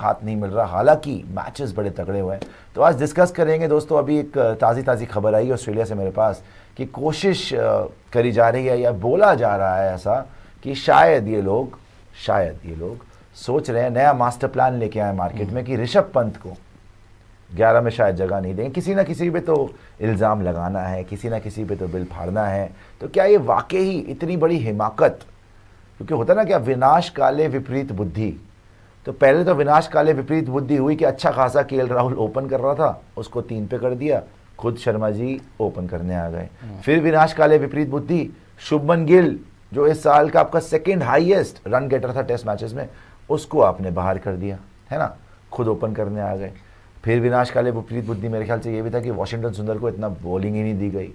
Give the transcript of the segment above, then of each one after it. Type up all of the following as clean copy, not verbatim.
हाथ नहीं मिल रहा, हालांकि मैचेस बड़े तगड़े हुए हैं। तो आज डिस्कस करेंगे दोस्तों। अभी एक ताज़ी खबर आई ऑस्ट्रेलिया से मेरे पास कि कोशिश करी जा रही है या बोला जा रहा है ऐसा कि शायद ये लोग सोच रहे हैं नया मास्टर प्लान लेके आए मार्केट में कि ऋषभ पंत को 11 में शायद जगह नहीं देंगे। किसी ना किसी पे तो इल्ज़ाम लगाना है, किसी ना किसी पे तो बिल फाड़ना है। तो क्या ये वाकई इतनी बड़ी हिमाकत, क्योंकि होता ना क्या विनाश काले विपरीत बुद्धि। तो पहले तो विनाश काले विपरीत बुद्धि हुई कि अच्छा खासा केएल राहुल ओपन कर रहा था, उसको 3 पे कर दिया, खुद शर्मा जी ओपन करने आ गए। फिर विनाश काले विपरीत बुद्धि, शुभमन गिल जो इस साल का आपका सेकंड हाईएस्ट रन गेटर था टेस्ट मैचेस में, उसको आपने बाहर कर दिया, है ना, खुद ओपन करने आ गए। फिर विनाश काले विपरीत बुद्धि मेरे ख्याल से ये भी था कि वॉशिंगटन सुंदर को इतना बॉलिंग ही नहीं दी गई,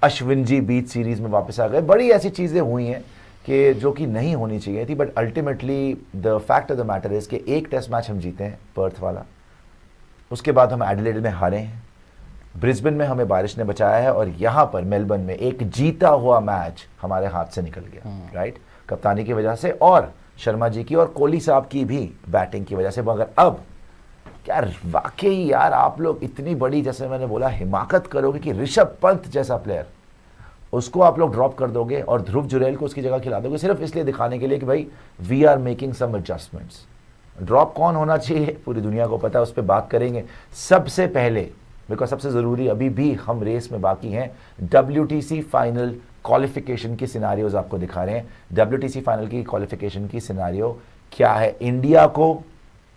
अश्विन जी बीच सीरीज में वापस आ गए। बड़ी ऐसी चीज़ें हुई हैं कि जो कि नहीं होनी चाहिए थी, but ultimately the fact of the matter is कि एक टेस्ट मैच हम जीते हैं पर्थ वाला, उसके बाद हम एडिलेड में हारे हैं, ब्रिस्बेन में हमें बारिश ने बचाया है, और यहाँ पर मेलबर्न में एक जीता हुआ मैच हमारे हाथ से निकल गया, राइट, कप्तानी की वजह से और शर्मा जी की और कोहली साहब की भी बैटिंग की वजह से। मगर अब क्या वाकई यार आप लोग इतनी बड़ी, जैसे मैंने बोला, हिमाकत करोगे कि ऋषभ पंत जैसा प्लेयर उसको आप लोग ड्रॉप कर दोगे और ध्रुव जुरैल को उसकी जगह खिला दोगे, सिर्फ इसलिए दिखाने के लिए कि भाई we are making some adjustments. Drop कौन होना चाहिए पूरी दुनिया को पता है, उस पर बात करेंगे सबसे पहले, बिकॉज सबसे ज़रूरी अभी भी हम रेस में बाकी हैं। WTC फाइनल क्वालिफिकेशन की सिनारियोज आपको दिखा रहे हैं। WTC फाइनल की क्वालिफिकेशन की सिनारियो क्या है, इंडिया को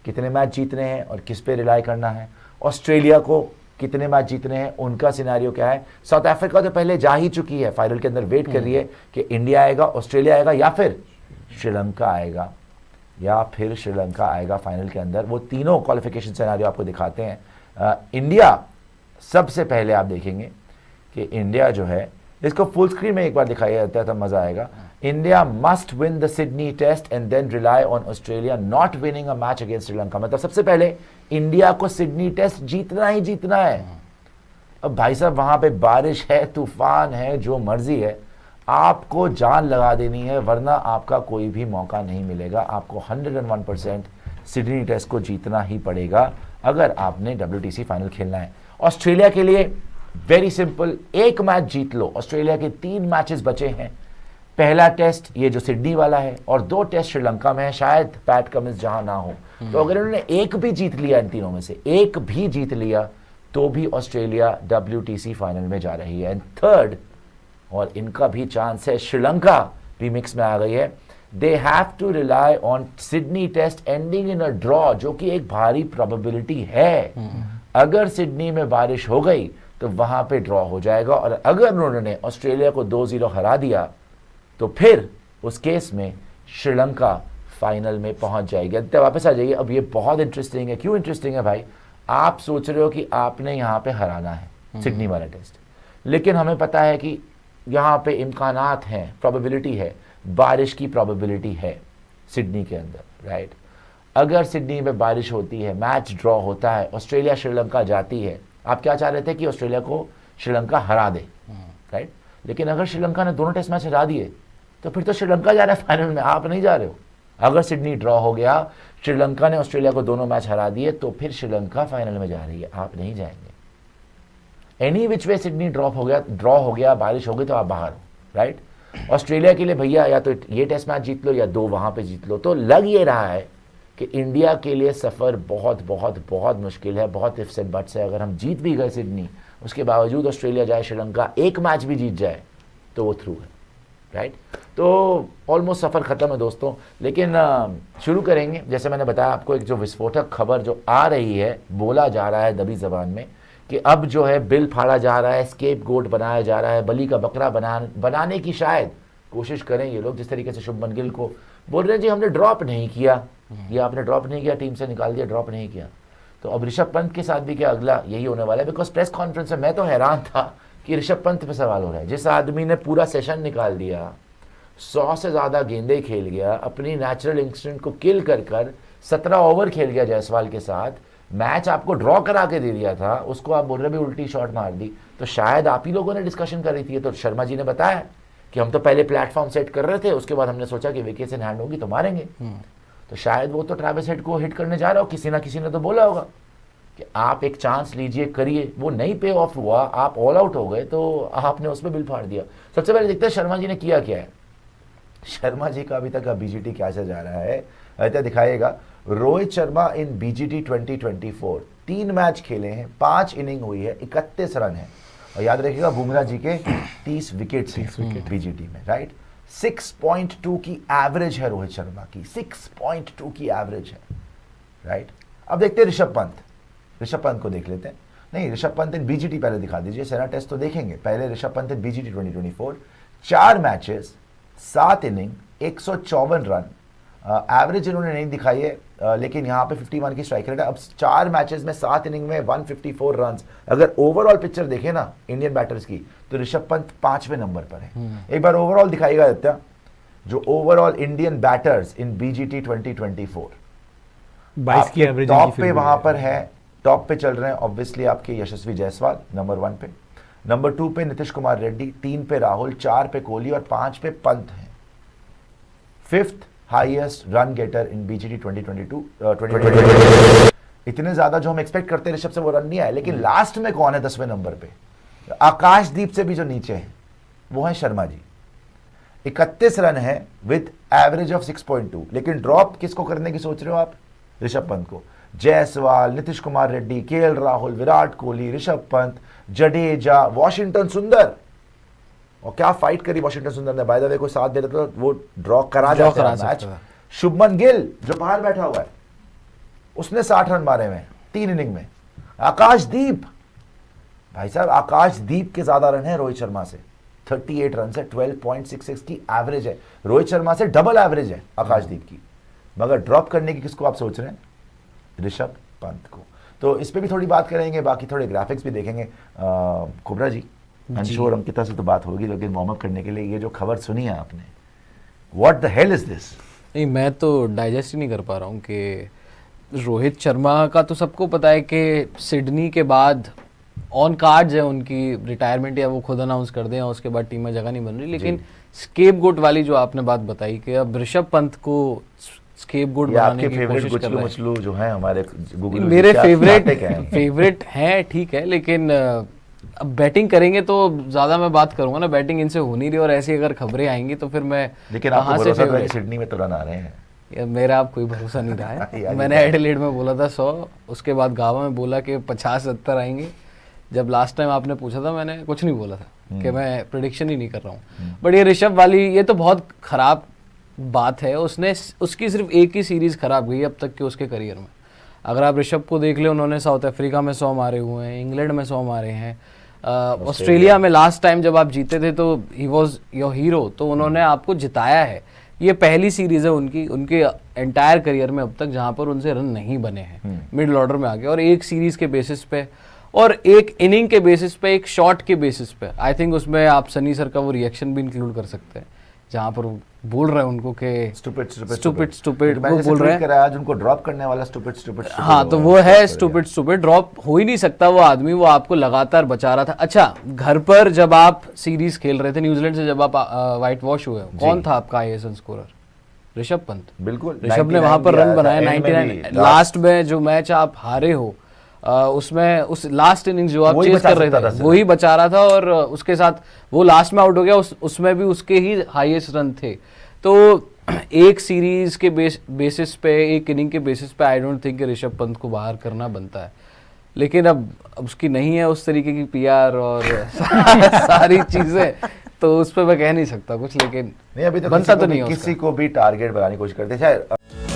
कितने मैच जीतने हैं और किस पे रिलाई करना है, ऑस्ट्रेलिया को कितने मैच जीतने हैं, उनका सिनारियो क्या है। साउथ अफ्रीका तो पहले जा ही चुकी है, फाइनल के अंदर वेट कर रही है कि इंडिया आएगा, ऑस्ट्रेलिया आएगा या फिर श्रीलंका आएगा फाइनल के अंदर। वो तीनों क्वालिफिकेशन सिनारियो आपको दिखाते हैं। इंडिया सबसे पहले आप देखेंगे कि इंडिया जो है, इसको फुल स्क्रीन में एक बार दिखाया जाता है तब मजा आएगा। India must win the Sydney test and then rely on Australia not winning a match against Sri Lanka. मतलब सबसे पहले इंडिया को सिडनी टेस्ट जीतना ही जीतना है। अब भाई साहब वहां पे बारिश है, तूफान है, जो मर्जी है, आपको जान लगा देनी है, वरना आपका कोई भी मौका नहीं मिलेगा। आपको 101% सिडनी टेस्ट को जीतना ही पड़ेगा अगर आपने WTC फाइनल खेलना है। ऑस्ट्रेलिया के लिए वेरी सिंपल, एक मैच जीत लो। ऑस्ट्रेलिया के 3 मैचेस बचे हैं, पहला टेस्ट ये जो सिडनी वाला है और 2 टेस्ट श्रीलंका में है, शायद पैट कमिंस जहां ना हो। तो अगर इन्होंने एक भी जीत लिया, इन तीनों में से एक भी जीत लिया, तो भी ऑस्ट्रेलिया WTC फाइनल में जा रही है। एंड थर्ड, और इनका भी चांस है, श्रीलंका भी मिक्स में आ गई है। They have to rely on Sydney test ending in a draw, जो कि एक भारी प्रोबेबिलिटी है। अगर सिडनी में बारिश हो गई तो वहां पे ड्रॉ हो जाएगा, और अगर उन्होंने ऑस्ट्रेलिया को 2-0 हरा दिया तो फिर उस केस में श्रीलंका फाइनल में पहुंच जाएगी। अंत वापस आ जाइए। अब ये बहुत इंटरेस्टिंग है। क्यों इंटरेस्टिंग है भाई? आप सोच रहे हो कि आपने यहाँ पे हराना है सिडनी वाला टेस्ट, लेकिन हमें पता है कि यहाँ पे इम्कानात हैं, प्रोबेबिलिटी है, बारिश की प्रोबेबिलिटी है सिडनी के अंदर, राइट। अगर सिडनी में बारिश होती है, मैच ड्रॉ होता है, ऑस्ट्रेलिया श्रीलंका जाती है, आप क्या चाह रहे थे कि ऑस्ट्रेलिया को श्रीलंका हरा दे, राइट। लेकिन अगर श्रीलंका ने दोनों टेस्ट मैच हरा दिए तो फिर तो श्रीलंका जा रहा है फाइनल में, आप नहीं जा रहे हो। अगर सिडनी ड्रॉ हो गया, श्रीलंका ने ऑस्ट्रेलिया को दोनों मैच हरा दिए, तो फिर श्रीलंका फाइनल में जा रही है, आप नहीं जाएंगे। Any which way Sydney draw हो गया, बारिश हो गई तो आप बाहर हो, राइट। ऑस्ट्रेलिया के लिए भैया या तो ये टेस्ट मैच जीत लो या 2 वहां पे जीत लो। तो लग ये रहा है कि इंडिया के लिए सफ़र बहुत बहुत बहुत मुश्किल है, बहुत इफ्स एंड बट्स है। अगर हम जीत भी गए सिडनी, उसके बावजूद ऑस्ट्रेलिया जाए, श्रीलंका एक मैच भी जीत जाए तो वो थ्रू है, राइट। तो ऑलमोस्ट सफ़र ख़त्म है दोस्तों। लेकिन शुरू करेंगे, जैसे मैंने बताया आपको, एक जो विस्फोटक खबर जो आ रही है, बोला जा रहा है दबी ज़बान में कि अब जो है बिल फाड़ा जा रहा है, स्केप गोट बनाया जा रहा है, बलि का बकरा बनाने की शायद कोशिश करें ये लोग। जिस तरीके से शुभमन गिल को बोल रहे हैं जी हमने ड्रॉप नहीं किया, या आपने ड्रॉप नहीं किया, टीम से निकाल दिया, ड्रॉप नहीं किया। तो अब ऋषभ पंत के साथ भी क्या अगला यही होने वाला है? बिकॉज प्रेस कॉन्फ्रेंस में मैं तो हैरान था कि ऋषभ पंत पे सवाल हो रहा है। जिस आदमी ने पूरा सेशन निकाल दिया, 100 से ज़्यादा गेंदे खेल गया, अपनी नेचुरल इंस्टिंक्ट को किल कर 17 ओवर खेल गया जायसवाल के साथ, मैच आपको ड्रॉ करा के दे दिया था, उसको आप बोल रहे भी उल्टी शॉट मार दी। तो शायद आप ही लोगों ने डिस्कशन करी थी। तो शर्मा जी ने बताया कि हम तो पहले प्लेटफॉर्म सेट कर रहे थे, उसके बाद हमने सोचा कि विकेट्स इन हैंड होगी तो मारेंगे। तो शायद वो तो ट्रेविस हेड को हिट करने जा रहा हो, किसी ना किसी ने तो बोला होगा कि आप एक चांस लीजिए, करिए। वो नहीं पे ऑफ हुआ, आप ऑल आउट हो गए, तो आपने उसमें बिल फाड़ दिया। सबसे पहले देखते हैं शर्मा जी ने किया क्या है। शर्मा जी का अभी तक का बीजीटी क्या चल जा रहा है, ऐसा दिखाएगा। रोहित शर्मा इन बीजीटी 2024 3 मैच खेले हैं, 5 इनिंग हुई है, 31 रन है। और याद रखिएगा बुमराह जी के 30 विकेट बीजीटी में, राइट। 6.2 की एवरेज है रोहित शर्मा की, 6.2 की एवरेज है, राइट। अब देखते हैं ऋषभ पंत। ऋषभ पंत को देख लेते हैं। नहीं, ऋषभ पंत इन बीजीटी पहले दिखा दीजिए, सेना टेस्ट तो देखेंगे पहले। Rishabh Pant in BGT 2024 4 matches, 7 inning, 154 run. Average इन्होंने नहीं दिखाई है, लेकिन यहाँ पे 51 की स्ट्राइक रेट है। अब 4 मैचेस में 7 इनिंग में 154 रन। अगर ओवरऑल पिक्चर देखें ना इंडियन बैटर्स की, तो ऋषभ पंत 5वें नंबर पर है। एक बार ओवरऑल दिखाएगा आदित्य, जो ओवरऑल इंडियन बैटर्स इन बीजीटी 2024 22 की एवरेज टॉप पे वहां पर है, टॉप पे चल रहे हैं ऑब्वियसली आपके यशस्वी जायसवाल नंबर 1 पे, नंबर 2 पे नीतीश कुमार रेड्डी, 3 पे राहुल, 4 पे कोहली और 5 पे पंत है। 5th हाईएस्ट रन गेटर इन बीजीटी 2022। इतने ज्यादा जो हम एक्सपेक्ट करते हैं ऋषभ से वो रन नहीं आए, लेकिन लास्ट में कौन है 10वें नंबर पे? आकाशदीप से भी जो नीचे है वो है शर्मा जी। 31 रन है विद एवरेज ऑफ 6.2, लेकिन ड्रॉप किसको करने की सोच रहे हो आप? ऋषभ पंत को। जायसवाल, नीतीश कुमार रेड्डी, केएल राहुल, विराट कोहली, ऋषभ पंत, जडेजा, वॉशिंगटन सुंदर। और क्या फाइट करी वॉशिंगटन सुंदर ने, बाय द वे कोई साथ दे रहा था वो ड्रॉ करा जाता है मैच। शुभमन गिल जो बाहर बैठा हुआ है, उसने 60 रन मारे हुए 3 इनिंग में। आकाशदीप, भाई साहब आकाशदीप के ज्यादा रन है रोहित शर्मा से, 38 रन से, 12.66 की एवरेज है। रोहित शर्मा से डबल एवरेज है आकाशदीप की। मगर ड्रॉप करने की किसको आप सोच रहे हैं? ऋषभ पंत को। तो इस पे भी थोड़ी बात करेंगे, बाकी थोड़े ग्राफिक्स भी देखेंगे। कुबरा जी, अंशोर अंकिता से तो बात होगी, लेकिन वार्म अप करने के लिए ये जो खबर सुनी है आपने, what the hell is this? नहीं, मैं तो डाइजेस्ट ही नहीं कर पा रहा हूँ कि रोहित शर्मा का तो सबको पता है कि सिडनी के बाद ऑन कार्ड्स है उनकी रिटायरमेंट, या वो खुद अनाउंस कर दें और उसके बाद टीम में जगह नहीं बन रही। लेकिन स्केपगोट वाली जो आपने बात बताई कि अब ऋषभ पंत को स्केपगोट बनाने की कोशिश कर रहे हैं। जो है हमारे गूगल, मेरे फेवरेट हैं, ठीक है, लेकिन अब बैटिंग करेंगे तो ज्यादा मैं बात करूंगा ना, बैटिंग इनसे हो नहीं रही, और ऐसी अगर खबरें आएंगी तो फिर मैं, लेकिन आपको भरोसा है कि सिडनी में तो रन आ रहे हैं? मेरा अब कोई भरोसा नहीं रहा है। मैंने एडिलेड में बोला था 100, उसके बाद गावा में बोला कि 50-70 आएंगे। जब लास्ट टाइम आपने पूछा था मैंने कुछ नहीं बोला था कि मैं प्रेडिक्शन ही नहीं कर रहा हूँ। बट ये ऋषभ वाली, ये तो बहुत खराब बात है। उसकी सिर्फ एक ही सीरीज खराब गई अब तक के उसके करियर में। अगर आप ऋषभ को देख ले, उन्होंने साउथ अफ्रीका में 100 मारे हुए हैं, इंग्लैंड में 100 मारे हैं, ऑस्ट्रेलिया में लास्ट टाइम जब आप जीते थे तो ही वॉज योर हीरो, तो उन्होंने आपको जिताया है। ये पहली सीरीज है उनके एंटायर करियर में अब तक जहां पर उनसे रन नहीं बने हैं मिडिल ऑर्डर में आके, और एक सीरीज के बेसिस पे और एक इनिंग के बेसिस पे, एक शॉट के बेसिस पे। आई थिंक उसमें आप सनी सर का वो रिएक्शन भी इंक्लूड कर सकते हैं जहां पर बोल रहे हैं उनको कि स्टूपिड वो बोल रहे हैं आज उनको ड्रॉप करने वाला स्टूपिड। हाँ, तो वो है स्टूपिड। ड्रॉप हो ही नहीं सकता वो आदमी, वो आपको लगातार बचा रहा था। अच्छा, घर पर जब आप सीरीज खेल रहे थे न्यूजीलैंड से, जब आप व्हाइट वॉश हुए, कौन था आपका आईएसएल स्कोरर? ऋषभ पंत। बिल्कुल, ऋषभ ने वहां पर रन बनाए 99। लास्ट में जो मैच आप हारे हो, उसमें उस लास्ट इनिंग्स जो आप चेस कर रहे थे वही बचा रहा था, और उसके साथ वो लास्ट में आउट हो गया, उसमें भी उसके ही हाईएस्ट रन थे। तो एक सीरीज के बेसिस पे, एक इनिंग के बेसिस पे I don't think Rishabh Pant को बाहर करना बनता है। लेकिन अब उसकी नहीं है उस तरीके की पीआर और सारी चीजें, तो उस पर मैं कह नहीं सकता कुछ, लेकिन नहीं, अभी तो बनता तो नहीं किसी को भी टारगेट बनाने की कोशिश करते हैं।